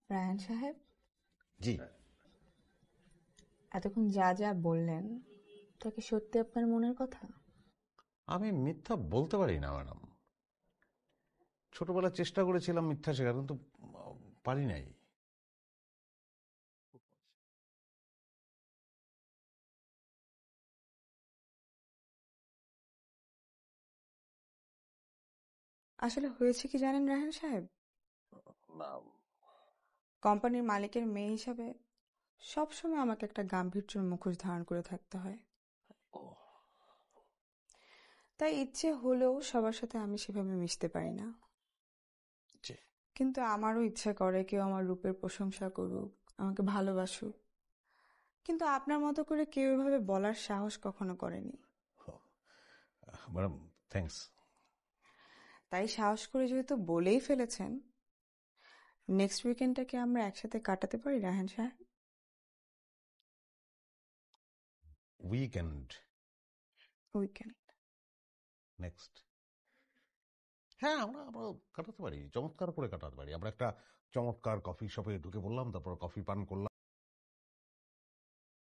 রায়হান সাহেব, জি। এতক্ষণ যা যা বললেন তা কি সত্যি আপনার মনের কথা? আমি মিথ্যা বলতে পারি না ম্যাডাম। ছোটবেলায় চেষ্টা করেছিলাম মিথ্যা শেখার, কিন্তু পারি নাই। আসলে হয়েছে কি জানেন রায়হান সাহেব, না। কোম্পানির মালিকের মেয়ে হিসাবে সবসময় আমাকে একটা গাম্ভীর্যের মুখোশ ধারণ করে থাকতে হয়। তাই ইচ্ছে হলেও সবার সাথে আমি সেভাবে মিশতে পারি না। জি। কিন্তু আমারও ইচ্ছা করে কেউ আমার রূপের প্রশংসা করুক, আমাকে ভালোবাসুক। কিন্তু আপনার মতো করে কেউ এভাবে বলার সাহস কখনো করেনি। Madam, thanks. তাই সাহস করে যেহেতু বলেই ফেলেছেন, নেক্সট উইকেন্ডটাকে আমরা একসাথে কাটাতে পারি রায়হান সাহেব? উইকেন্ড? উইকেন্ড। নেক্সট? হ্যাঁ, আমরা আমরা কাটাতে পারি, চমৎকার করে কাটাতে পারি। আমরা একটা চমৎকার কফি শপে ঢুকে পড়লাম, তারপর কফি পান করলাম।